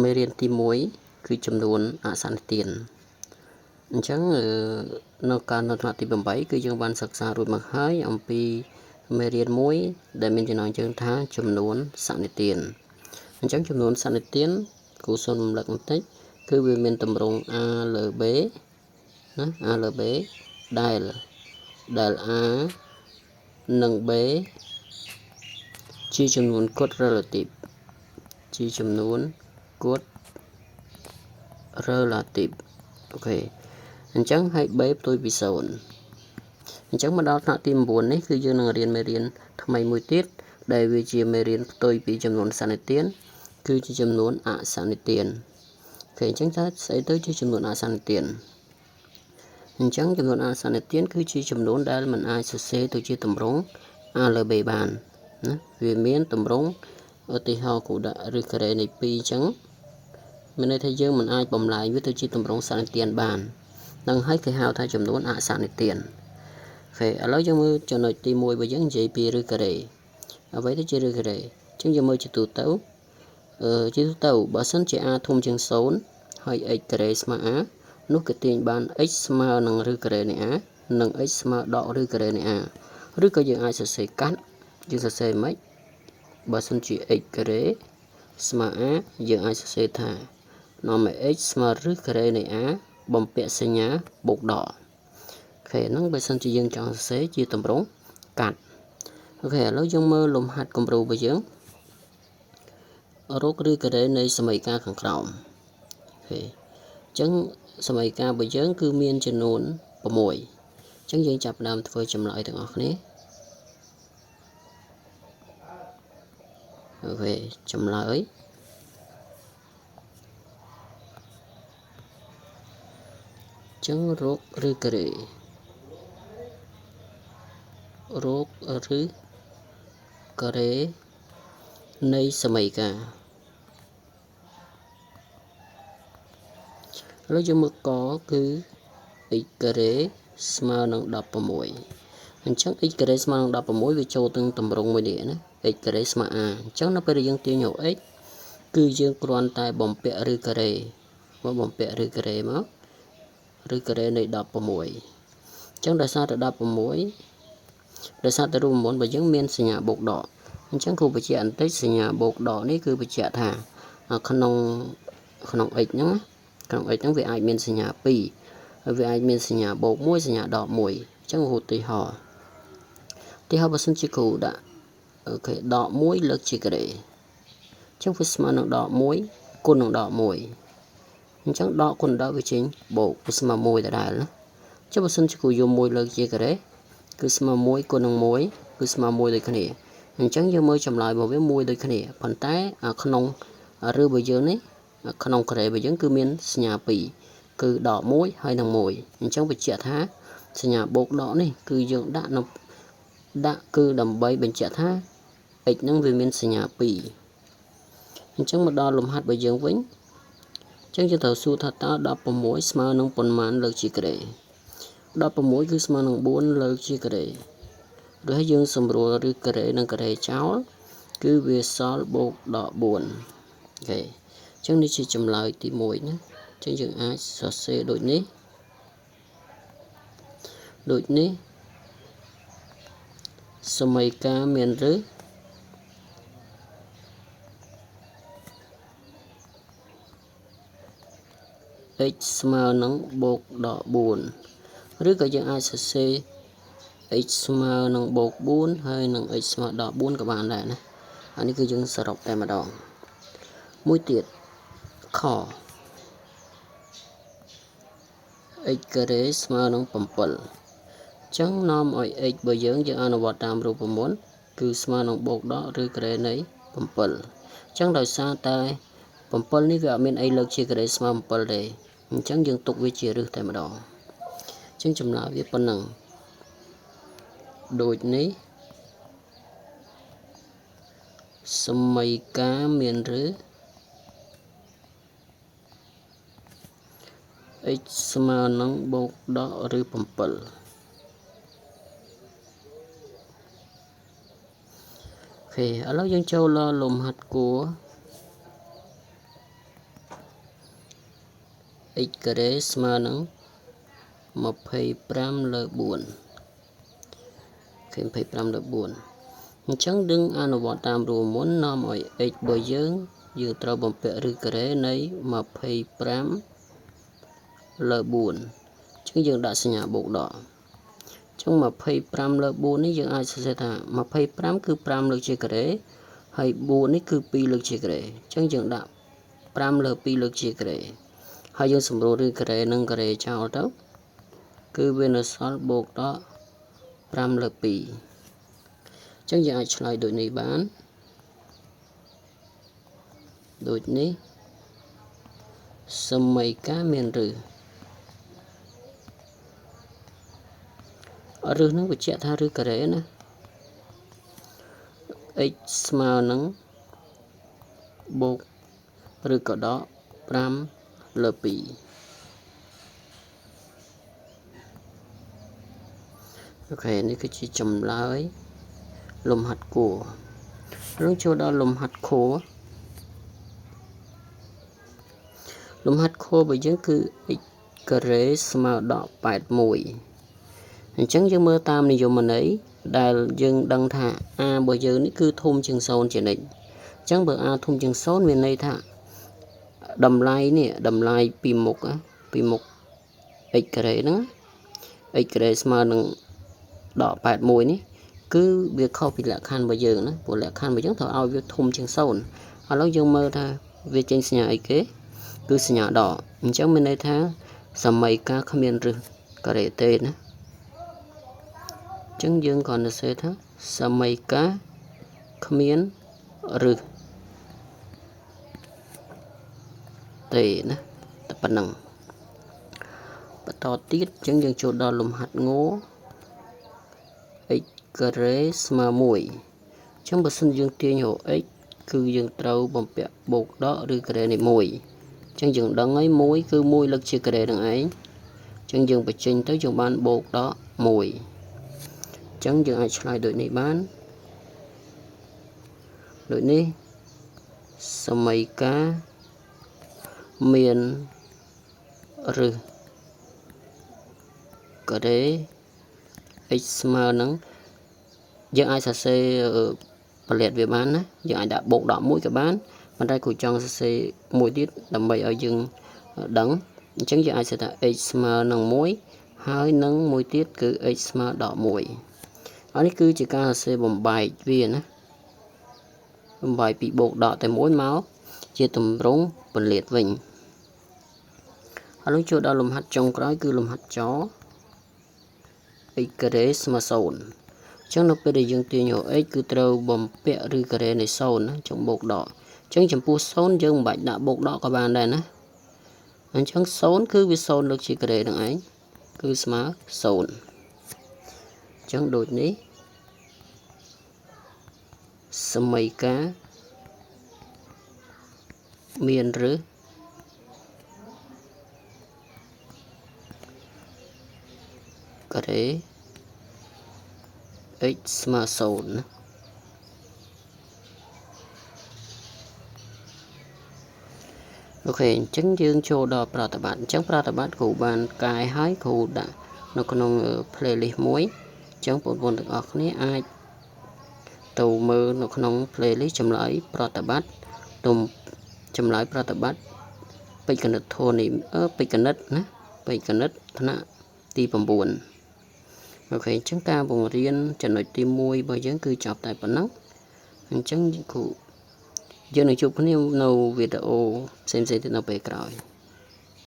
មេរៀនទី1គឺចំនួនអសន្និទានអញ្ចឹងនៅការនៅថ្នាក់ទី8គឺយើងបានសិក្សារួចមកហើយអំពីមេរៀន1ដែលមានចំណងជើងថាចំនួនសន្និទានអញ្ចឹងចំនួនសន្និទានគូសូមរំលឹកបន្តិចគឺវាមានទម្រង់ a លើ b ណា a លើ b ដែល a និង b ជាចំនួនគត់ relative ជាចំនួនគត់ relative អូខេអញ្ចឹងហើយ b ផ្ទុយពី0អញ្ចឹងមកដល់ថ្នាក់ទី9នេះគឺយើងនឹងរៀនមេរៀនថ្មីមួយទៀតដែលវាជាមេរៀនផ្ទុយពីចំនួនសន្និទានគឺជាចំនួនអសន្និទានអូខេអញ្ចឹងតើស្អីទៅជាចំនួនអសន្និទានអញ្ចឹងចំនួនអសន្និទានគឺជាចំនួនដែលមិនអាចសរសេរទៅជាទម្រង់ a លើ b បានណាវាមានទម្រង់ឧទាហរណ៍គូដាក់ឬការ៉េនៃ2អញ្ចឹងមានន័យថាយើងមិនអាចបំលែងវាទៅជាទម្រង់សន្និទានបាននឹងហើយគេហៅថាចំនួនអសន្និទានអូខេឥឡូវយើងមើលចំណុចទី1របស់យើងនិយាយពីឬការ៉េអ្វីទៅជាឬការ៉េអញ្ចឹងយើងមើលជាទូទៅបើសិនជា a ធំជាង0ហើយ x ការ៉េស្មើ a នោះគេទាញបាន x ស្មើនឹងឬការ៉េនៃ a និង x ស្មើដកឬការ៉េនៃ a ឬក៏យើងអាចសរសេរកាត់យើងសរសេរមិនបើសិនជា x ការ៉េស្មើ a យើងអាចសរសេរថានាំឲ្យ x ស្មើឬការ៉េនៃ a បំពាក់សញ្ញាបូកដកអូខេហ្នឹងបើសិនជាយើងចង់សរសេរជាទម្រង់កាត់អូខេឥឡូវយើងមើលលំហាត់គំរូរបស់យើងរកឬការ៉េនៃសមីការខាងក្រោមអូខេអញ្ចឹងសមីការរបស់យើងគឺមានចំនួន6អញ្ចឹងយើងចាប់ផ្ដើមធ្វើចម្លើយទាំងអស់គ្នាអូខេចម្លើយចឹងរកឬការ៉េរកឬការ៉េនៃសមីការឥឡូវយើងមើលកគឺ x ការ៉េស្មើនឹង16អញ្ចឹង x ការ៉េស្មើនឹង16វាចូលទាំងទម្រង់មួយនេះណា x ការ៉េស្មើ a អញ្ចឹងនៅពេលដែលយើងទាញយក x គឺយើងគ្រាន់តែបំពាក់ឬការ៉េមកបំពាក់ឬការ៉េមកឬការ៉េនៃ16អញ្ចឹងដោយសារតែ16ដោយសារតែរូបមន្តរបស់យើងមានសញ្ញាបូកដកអញ្ចឹងគ្រូបញ្ជាក់បន្តិចសញ្ញាបូកដកនេះគឺបញ្ជាក់ថាក្នុង x ហ្នឹងក្នុង x ហ្នឹងវាអាចមានសញ្ញា2ហើយវាអាចមានសញ្ញាបូក1សញ្ញាដក1អញ្ចឹងឧទាហរណ៍បើសិនជាគ្រូដាក់អូខេដក1លើកជាការ៉េអញ្ចឹងវាស្មើនឹងដក1គុណនឹងដក1អញ្ចឹងដកគុណដកវាចេញបូកវាស្មើ1ដដែលណាចុះបើសិនជាគ្រូយក1លើកជាការ៉េគឺស្មើ1គុណនឹង1គឺស្មើ1ដូចគ្នាអញ្ចឹងយើងមើលចម្លើយរបស់វា1ដូចគ្នាប៉ុន្តែក្នុងឬរបស់យើងនេះក្នុងការ៉េរបស់យើងគឺមានសញ្ញា2គឺដក1ហើយនឹង1អញ្ចឹងបញ្ជាក់ថាសញ្ញាបូកដកនេះគឺយើងដាក់គឺដើម្បីបញ្ជាក់ថា x ហ្នឹងវាមានសញ្ញា2អញ្ចឹងមកដល់លំហាត់របស់យើងវិញអញ្ចឹងយើងត្រូវសួរថាតើ16ស្មើនឹងប៉ុន្មានលើកជាការ៉េ16គឺស្មើនឹង4លើកជាការ៉េឬហើយយើងសម្រួលឬការ៉េនិងការ៉េចោលគឺវាសល់បូកដក4អូខេអញ្ចឹងនេះជាចម្លើយទី1ណាអញ្ចឹងយើងអាចសរសេរដូចនេះសមីការមានឬx ស្មើនឹងបូកដក4ឬក៏យើងអាចសរសេរ x ស្មើនឹងបូក4ហើយនឹង x ស្មើដក4ក៏បានដែរណាអានេះគឺយើងសរុបតែម្ដងមួយទៀតខ x ការ៉េស្មើនឹង7អញ្ចឹងនាំឲ្យ x របស់យើងអនុវត្តតាមរូបមន្តគឺស្មើនឹងបូកដកឬការ៉េនៃ7អញ្ចឹងដោយសារតែ7នេះវាអត់មានអីលើកជាការ៉េស្មើ7ទេអញ្ចឹងយើងទុកវាជាឫសតែម្ដងអញ្ចឹងចម្លើយវាប៉ុណ្ណឹងដូចនេះសមីការមានឬ x ស្មើនឹងបូកដកឬ7អូខេឥឡូវយើងចូលលំហាត់គួរ x ការ៉េស្មើនឹង25លើ4 25លើ 4 អញ្ចឹងនឹងអនុវត្តតាមរួមមុននាំឲ្យ x របស់យើងត្រូវបំពាក់ឬការ៉េនៃ25លើ 4 អញ្ចឹងយើងដាក់សញ្ញាបូកដកអញ្ចឹង25លើ 4 នេះយើងអាចសរសេរថា25គឺ5លើកជាការ៉េហើយ4នេះគឺ2លើកជាការ៉េអញ្ចឹងយើងដាក់5លើ2លើកជាការ៉េហើយយើងសម្រួលឬការ៉េនិងការ៉េចោលទៅគឺវានៅសល់បូកដក5លើ2អញ្ចឹងយើងអាចឆ្លើយដូចនេះបានដូចនេះសមីការមានឬនឹងបញ្ជាក់ថាឬការ៉េណា x ស្មើនឹងបូកឬក៏ដក5លើ2អូខេនេះគឺជាចម្លើយលំហាត់គួររឿងចូលដល់លំហាត់ខួររបស់យើងគឺ x ការ៉េស្មើដក81អញ្ចឹងយើងមើលតាមនិយមន័យដែលយើងដឹងថា a របស់យើងនេះគឺធំជាង0ជានិច្ចអញ្ចឹងបើ a ធំជាង0មានន័យថាតម្លៃនេះតម្លៃពីមុខ x ការ៉េហ្នឹង x ការ៉េស្មើនឹងដក81នេះគឺវាខុសពីលក្ខខណ្ឌរបស់យើងណាព្រោះលក្ខខណ្ឌរបស់យើងត្រូវឲ្យវាធំជាង0ឥឡូវយើងមើលថាវាចេញសញ្ញាអីគេគឺសញ្ញាដកអញ្ចឹងមានន័យថាសមីការគ្មានឬការ៉េទេណាអញ្ចឹងយើងគ្រាន់តែសេថាសមីការគ្មានឬទេណាតែប៉ុណ្ណឹងបន្តទៀតអញ្ចឹងយើងចូលដល់លំហាត់ង x ការ៉េស្មើ1អញ្ចឹងបើសិនយើងទាញរក x គឺយើងត្រូវបំពាក់បូកដកឬការ៉េនេះ1អញ្ចឹងយើងដឹងហើយ1គឺ1លើកជាការ៉េនឹងឯងអញ្ចឹងយើងបញ្ចេញទៅយើងបានបូកដក1អញ្ចឹងយើងអាចឆ្លើយដូចនេះបានដូចនេះសមីការមានឬការ៉េ x ស្មើនឹងយើងអាចសរសេរផលិតវាបានណាយើងអាចដាក់បូកដក1ក៏បានប៉ុន្តែគ្រូចង់សរសេរមួយទៀតដើម្បីឲ្យយើងដឹងអញ្ចឹងយើងអាចសរសេរថា x ស្មើនឹង1ហើយនឹងមួយទៀតគឺ x ស្មើដក1អានេះគឺជាការសរសេរបំបែកវាណាបំបែកពីបូកដកតែមួយមកជាទម្រង់ពន្លាតវិញហើយចូលដល់លំហាត់ចុងក្រោយគឺលំហាត់ច x ការ៉េស្មើ0អញ្ចឹងនៅពេលដែលយើងទាញរក x គឺត្រូវបំពាក់ឬការ៉េនៃ0ណាចុងបូកដកអញ្ចឹងចំពោះ0យើងមិនបាច់ដាក់បូកដកក៏បានដែរណាអញ្ចឹង0គឺវា0លើកជាការ៉េនឹងឯងគឺស្មើ0អញ្ចឹងដូចនេះសមីការមានឬការ៉េ x ស្មើ0ណាអូខេអញ្ចឹងយើងចូលដល់ប្រតិបត្តិអញ្ចឹងប្រតិបត្តិគ្រូបានកែឲ្យគ្រូដាក់នៅក្នុង playlist មួយអញ្ចឹងបងប្អូនទាំងអស់គ្នាអាចទៅមើលនៅក្នុង playlist ចម្លើយប្រតិបត្តិទុំចម្លើយប្រតិបត្តិពេជ្រគណិតធននេះពេជ្រគណិតណាពេជ្រគណិតថ្នាក់ទី9អូខេអញ្ចឹងការបង្រៀនចំណុចទី1របស់យើងគឺចប់តែប៉ុណ្ណឹងអញ្ចឹងគ្រូយើងនឹងជួបគ្នានៅវីដេអូផ្សេងៗទៀតនៅពេលក្រោយ